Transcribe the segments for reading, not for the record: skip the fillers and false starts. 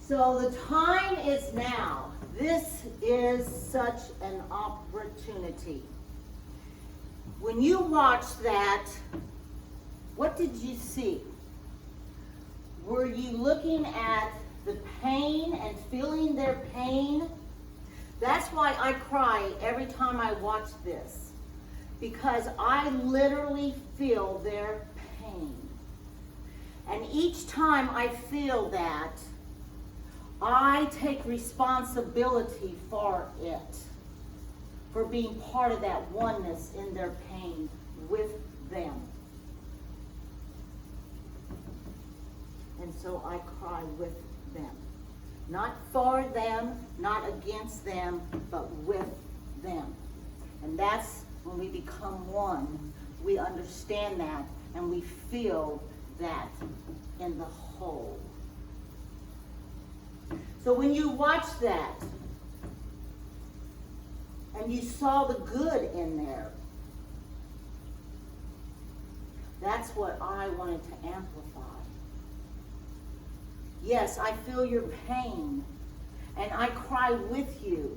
So the time is now. This is such an opportunity. When you watched that, what did you see? Were you looking at the pain and feeling their pain? That's why I cry every time I watch this, because I literally feel their pain. And each time I feel that, I take responsibility for it, for being part of that oneness in their pain with them. And so I cry with them. Not for them, not against them, but with them. And that's when we become one. We understand that and we feel that in the whole. So when you watch that and you saw the good in there, that's what I wanted to amplify. Yes, I feel your pain and I cry with you.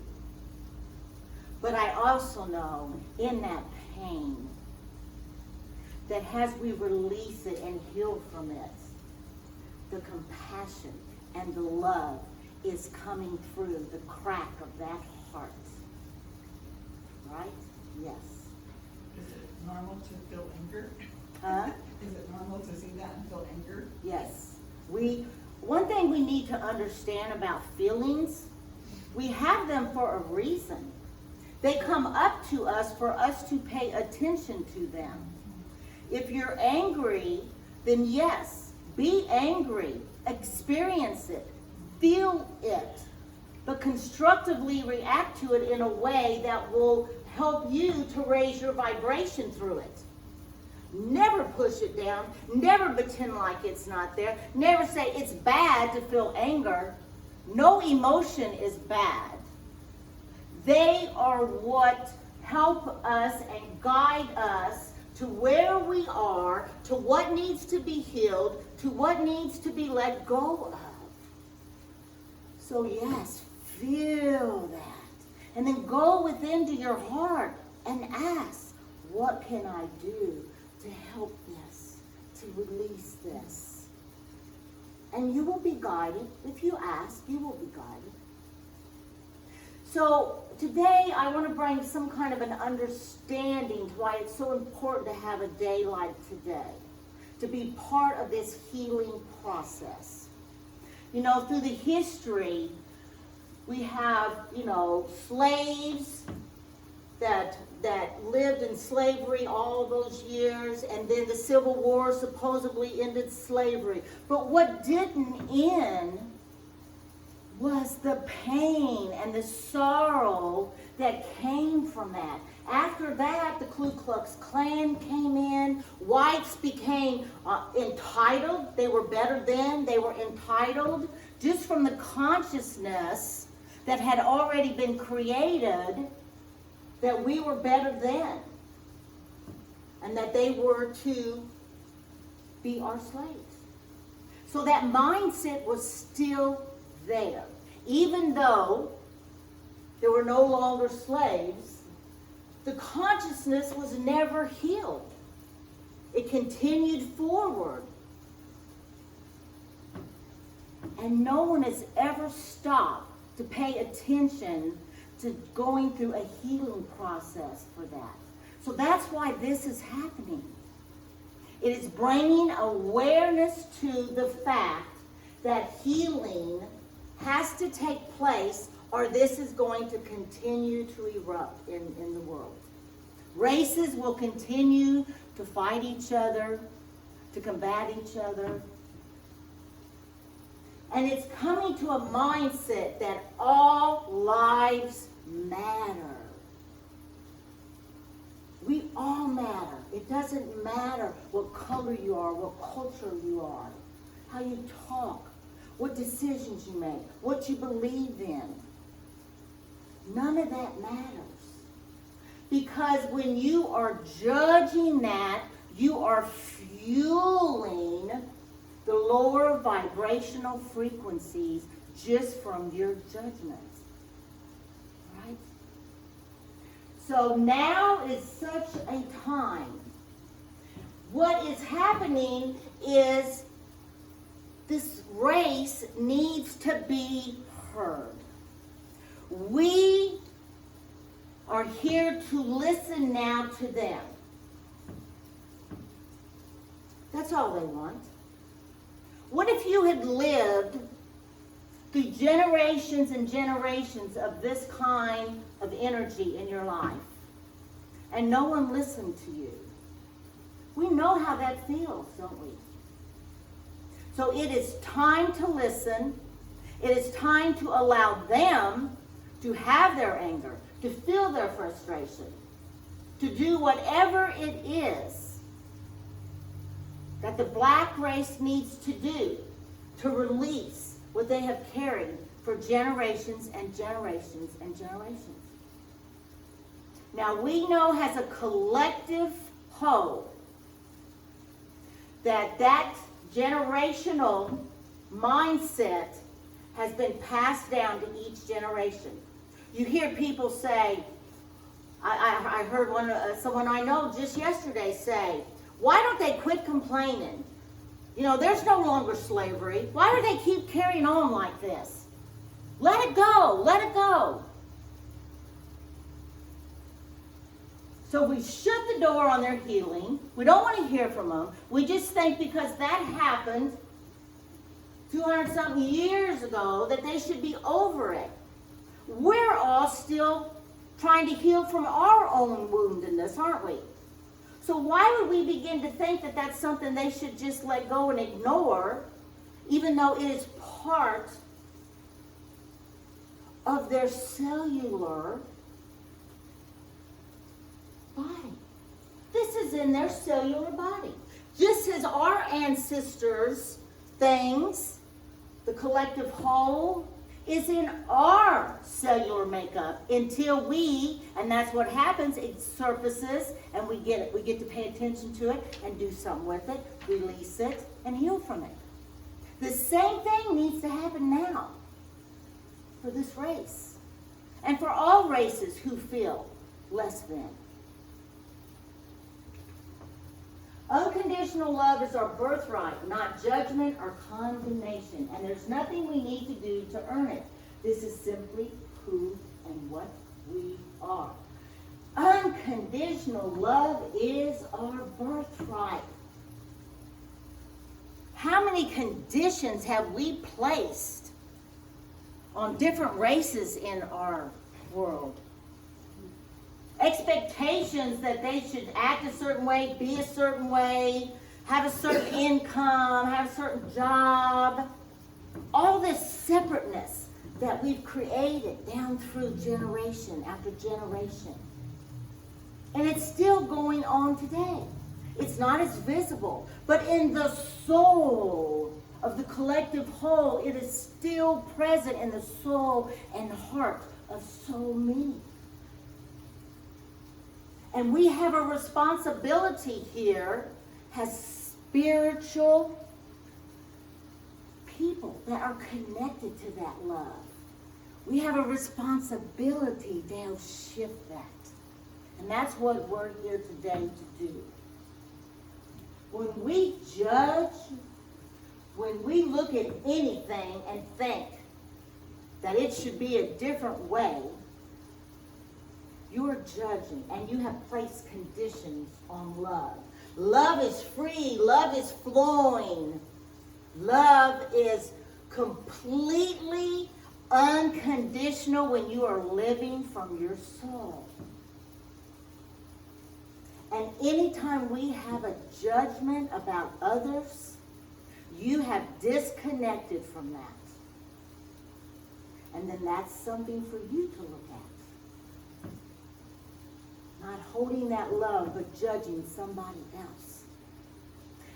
But I also know in that pain that as we release it and heal from it, the compassion and the love is coming through the crack of that heart. Right? Yes. Is it normal to feel anger? Huh? Is it normal to see that and feel anger? Yes. One thing we need to understand about feelings, we have them for a reason. They come up to us for us to pay attention to them. If you're angry, then yes, be angry, experience it, feel it, but constructively react to it in a way that will help you to raise your vibration through it. Never push it down. Never pretend like it's not there. Never say it's bad to feel anger. No emotion is bad. They are what help us and guide us to where we are, to what needs to be healed, to what needs to be let go of. So yes, feel that. And then go within to your heart and ask, what can I do to help this, to release this? And you will be guided. If you ask, you will be guided. So today I want to bring some kind of an understanding to why it's so important to have a day like today, to be part of this healing process. You know, through the history, we have, slaves that lived in slavery all those years, and then the Civil War supposedly ended slavery. But what didn't end was the pain and the sorrow that came from that. After that, the Ku Klux Klan came in. Whites became entitled. They were better then. They were entitled just from the consciousness that had already been created, that we were better then, and that they were to be our slaves. So that mindset was still there. Even though there were no longer slaves, the consciousness was never healed. It continued forward. And no one has ever stopped to pay attention to going through a healing process for that. So that's why this is happening. It is bringing awareness to the fact that healing has to take place, or this is going to continue to erupt in the world. Races will continue to fight each other, to combat each other. And it's coming to a mindset that all lives matter. We all matter. It doesn't matter what color you are, what culture you are, how you talk, what decisions you make, what you believe in. None of that matters. Because when you are judging that, you are fueling the lower vibrational frequencies just from your judgment. Right? So now is such a time. What is happening is this race needs to be heard. We are here to listen now to them. That's all they want. What if you had lived through generations and generations of this kind of energy in your life and no one listened to you? We know how that feels, don't we? So it is time to listen. It is time to allow them to have their anger, to feel their frustration, to do whatever it is that the black race needs to do to release what they have carried for generations and generations and generations. Now we know as a collective whole that generational mindset has been passed down to each generation. You hear people say, I heard someone I know just yesterday say, why don't they quit complaining? You know, there's no longer slavery. Why do they keep carrying on like this? Let it go. Let it go. So we shut the door on their healing. We don't want to hear from them. We just think because that happened 200-something years ago that they should be over it. We're all still trying to heal from our own woundedness, aren't we? So why would we begin to think that that's something they should just let go and ignore, even though it is part of their cellular body? This is in their cellular body. Just as our ancestors' things, the collective whole, is in our cellular makeup until and that's what happens, it surfaces and we get it. We get to pay attention to it and do something with it, release it, and heal from it. The same thing needs to happen now for this race and for all races who feel less than. Unconditional love is our birthright, not judgment or condemnation. And there's nothing we need to do to earn it. This is simply who and what we are. Unconditional love is our birthright. How many conditions have we placed on different races in our world? Expectations that they should act a certain way, be a certain way, have a certain income, have a certain job. All this separateness that we've created down through generation after generation. And it's still going on today. It's not as visible, but in the soul of the collective whole, it is still present in the soul and heart of so many. And we have a responsibility here as spiritual people that are connected to that love. We have a responsibility to help shift that. And that's what we're here today to do. When we judge, when we look at anything and think that it should be a different way, you are judging, and you have placed conditions on love. Love is free. Love is flowing. Love is completely unconditional when you are living from your soul. And anytime we have a judgment about others, you have disconnected from that. And then that's something for you to look at. Not holding that love, but judging somebody else.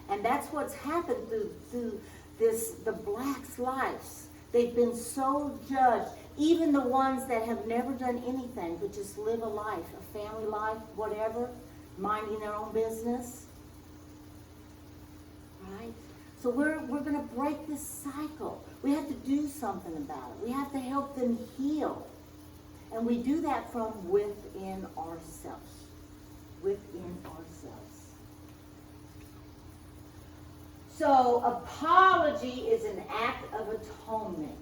And that's what's happened through the blacks' lives. They've been so judged. Even the ones that have never done anything but just live a life, a family life, whatever, minding their own business. Right? So we're going to break this cycle. We have to do something about it. We have to help them heal. And we do that from within ourselves. Within ourselves. So apology is an act of atonement.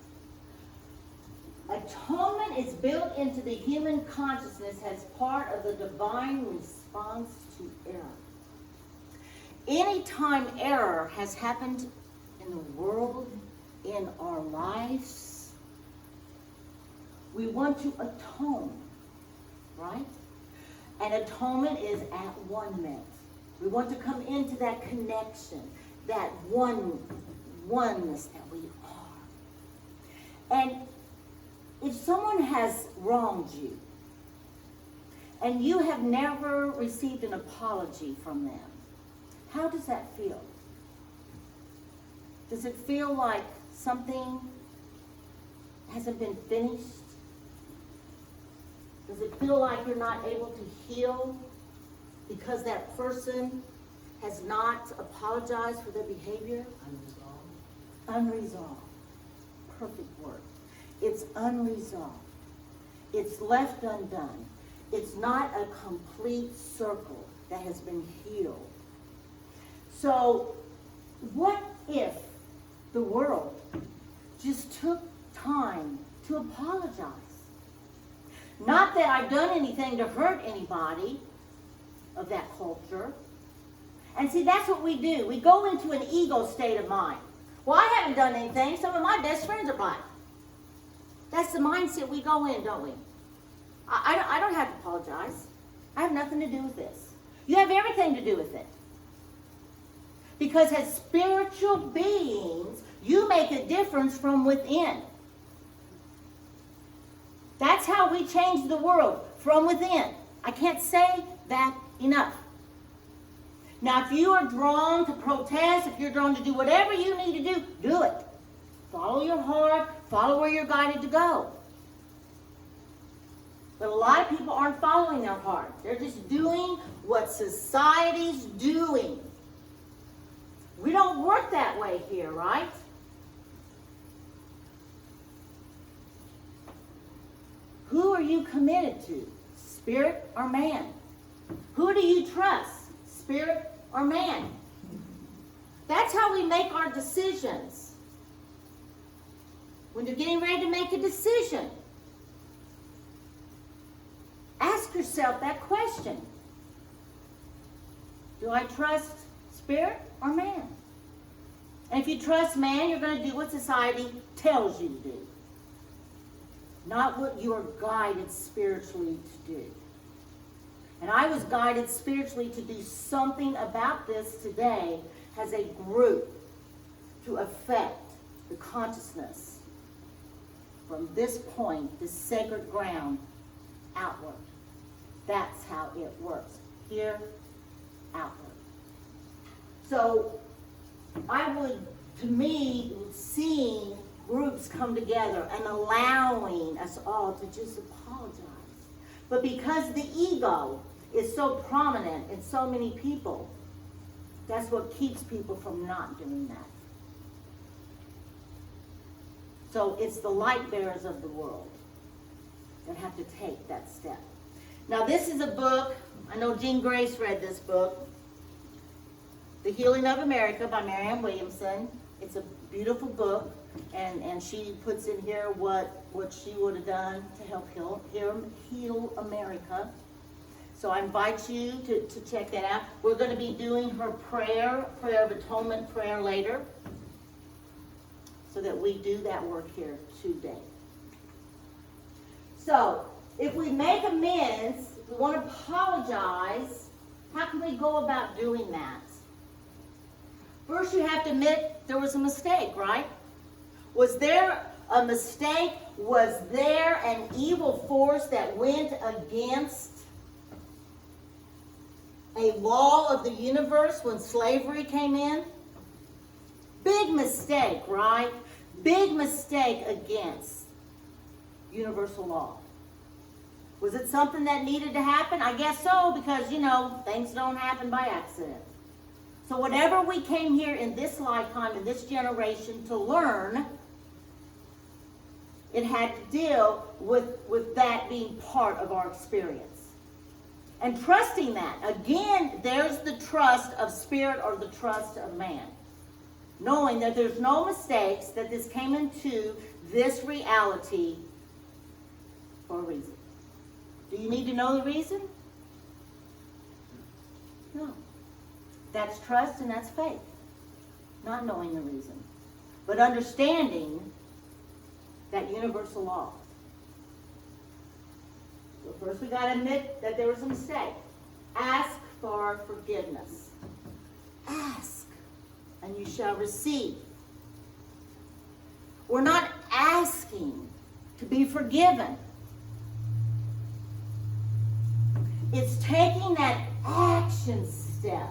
Atonement is built into the human consciousness as part of the divine response to error. Anytime error has happened in the world, in our lives, we want to atone, right? And atonement is at one-ment. We want to come into that connection, that oneness that we are. And if someone has wronged you, and you have never received an apology from them, how does that feel? Does it feel like something hasn't been finished? Does it feel like you're not able to heal because that person has not apologized for their behavior? Unresolved. Perfect word. It's unresolved. It's left undone. It's not a complete circle that has been healed. So, what if the world just took time to apologize? Not that I've done anything to hurt anybody of that culture. And see, that's what we do. We go into an ego state of mind. Well, I haven't done anything. Some of my best friends are black. That's the mindset we go in, don't we? I don't have to apologize. I have nothing to do with this. You have everything to do with it. Because as spiritual beings, you make a difference from within. That's how we change the world, from within. I can't say that enough. Now, if you are drawn to protest, if you're drawn to do whatever you need to do it. Follow your heart, follow where you're guided to go. But a lot of people aren't following their heart. They're just doing what society's doing. We don't work that way here, right? Who are you committed to? Spirit or man? Who do you trust? Spirit or man? That's how we make our decisions. When you're getting ready to make a decision, ask yourself that question. Do I trust spirit or man? And if you trust man, you're going to do what society tells you to do. Not what you are guided spiritually to do. And I was guided spiritually to do something about this today as a group to affect the consciousness from this point, this sacred ground, outward. That's how it works. Here, outward. So, to me, seeing groups come together and allowing us all to just apologize. But because the ego is so prominent in so many people, that's what keeps people from not doing that. So it's the light bearers of the world that have to take that step. Now this is a book, I know Jean Grace read this book, The Healing of America by Marianne Williamson. It's a beautiful book, and she puts in here what she would have done to help heal America. So I invite you to check that out. We're going to be doing her prayer of atonement prayer later, so that we do that work here today. So, if we make amends, if we want to apologize, how can we go about doing that? First, you have to admit there was a mistake, right? Was there a mistake? Was there an evil force that went against a law of the universe when slavery came in? Big mistake, right? Big mistake against universal law. Was it something that needed to happen? I guess so, because, things don't happen by accident. So whatever we came here in this lifetime, in this generation to learn, it had to deal with that being part of our experience. And trusting that. Again, there's the trust of spirit or the trust of man. Knowing that there's no mistakes, that this came into this reality for a reason. Do you need to know the reason? No. That's trust and that's faith. Not knowing the reason. But understanding that universal law. So first we got to admit that there was a mistake. Ask for forgiveness. Ask, and you shall receive. We're not asking to be forgiven. It's taking that action step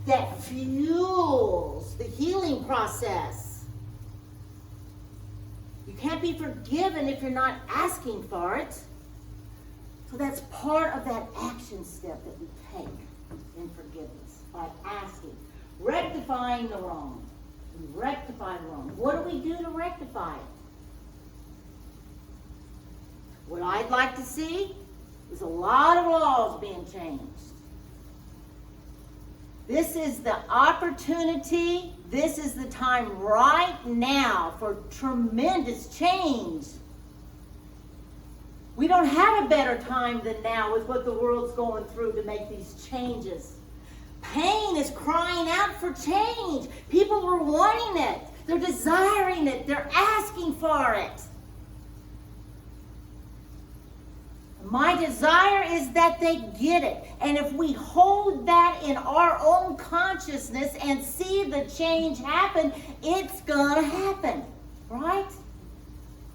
that fuels the healing process. You can't be forgiven if you're not asking for it. So that's part of that action step that we take in forgiveness, by asking. Rectifying the wrong. We rectify the wrong. What do we do to rectify it? What I'd like to see is a lot of laws being changed. This is the opportunity, this is the time right now for tremendous change. We don't have a better time than now with what the world's going through to make these changes. Pain is crying out for change. People are wanting it. They're desiring it. They're asking for it. My desire is that they get it. And if we hold that in our own consciousness and see the change happen, it's going to happen. Right?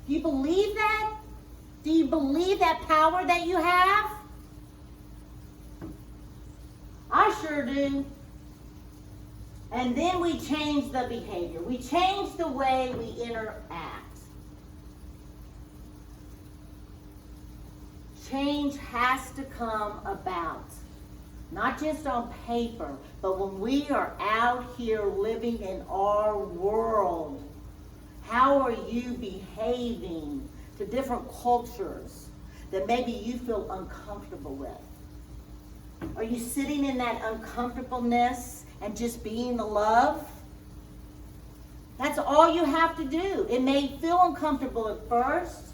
Do you believe that? Do you believe that power that you have? I sure do. And then we change the behavior. We change the way we interact. Change has to come about. Not just on paper, but when we are out here living in our world. How are you behaving to different cultures that maybe you feel uncomfortable with? Are you sitting in that uncomfortableness and just being the love? That's all you have to do. It may feel uncomfortable at first,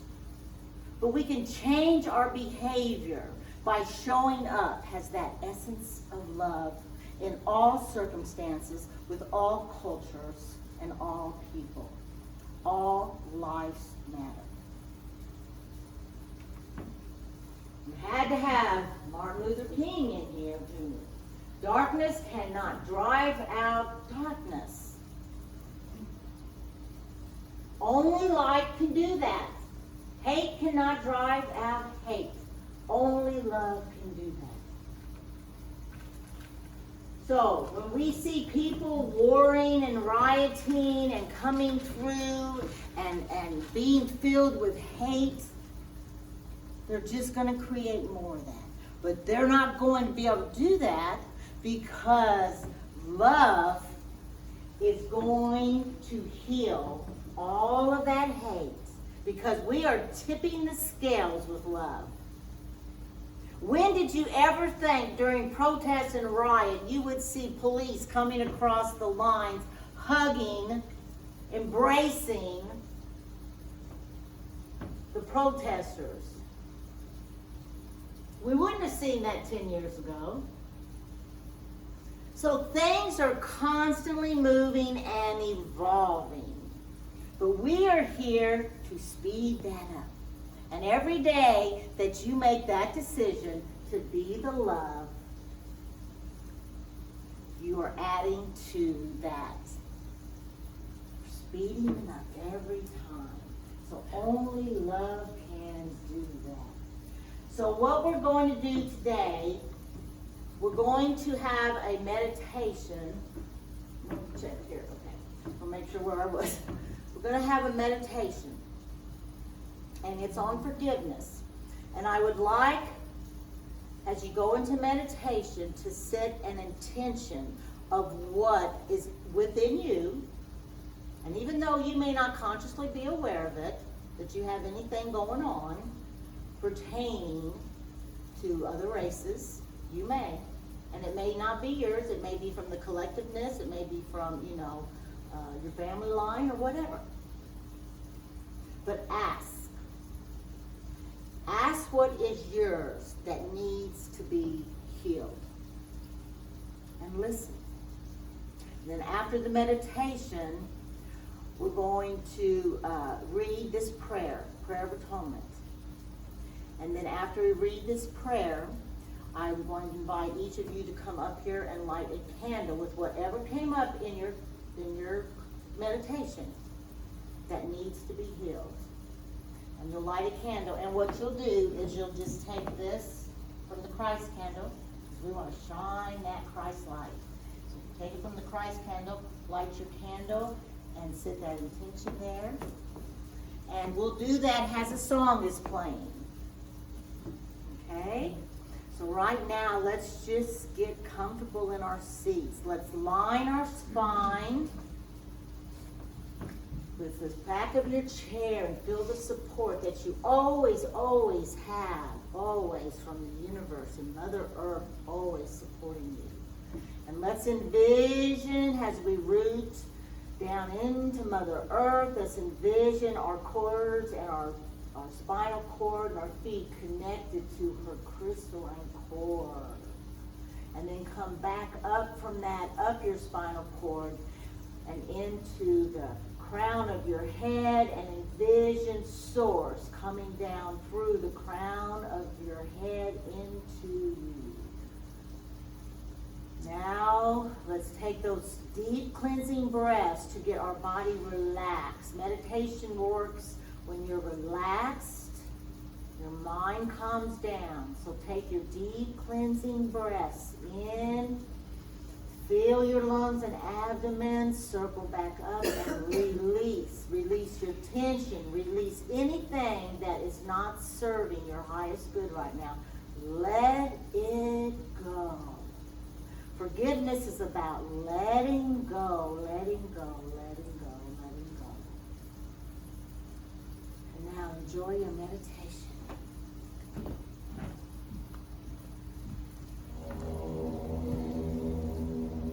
but we can change our behavior by showing up as that essence of love in all circumstances, with all cultures and all people. All lives matter. You had to have Martin Luther King in here, Jr. Darkness cannot drive out darkness. Only light can do that. Hate cannot drive out hate. Only love can do that. So, when we see people warring and rioting and coming through and being filled with hate, they're just going to create more of that. But they're not going to be able to do that because love is going to heal all of that hate, because we are tipping the scales with love. When did you ever think during protests and riot you would see police coming across the lines, hugging, embracing the protesters? We wouldn't have seen that 10 years ago. So things are constantly moving and evolving. But we are here to speed that up. And every day that you make that decision to be the love, you are adding to that. Speeding it up every time. So only love can do that. So what we're going to do today, we're going to have a meditation. Let me check here, okay. I'll make sure where I was. We're going to have a meditation. And it's on forgiveness. And I would like, as you go into meditation, to set an intention of what is within you. And even though you may not consciously be aware of it, that you have anything going on pertaining to other races, you may. And it may not be yours. It may be from the collectiveness. It may be from, your family line or whatever. But ask. Ask what is yours that needs to be healed. And listen. And then after the meditation, we're going to read this prayer of atonement. And then after we read this prayer, I'm going to invite each of you to come up here and light a candle with whatever came up in your meditation that needs to be healed. And you'll light a candle, and what you'll do is you'll just take this from the Christ candle. We want to shine that Christ light. So take it from the Christ candle, light your candle, and set that intention there. And we'll do that as a song is playing. Okay? So right now, let's just get comfortable in our seats. Let's line our spine with the back of your chair and feel the support that you always have, always from the universe and Mother Earth, always supporting you. And let's envision as we root down into Mother Earth, let's envision our cords and our spinal cord and our feet connected to her crystalline cord. And then come back up from that, up your spinal cord and into the crown of your head, and envision source coming down through the crown of your head into you. Now, let's take those deep cleansing breaths to get our body relaxed. Meditation works when you're relaxed, your mind calms down. So take your deep cleansing breaths in. Feel your lungs and abdomen, circle back up and release. Release your tension. Release anything that is not serving your highest good right now. Let it go. Forgiveness is about letting go, letting go, letting go, letting go. And now enjoy your meditation.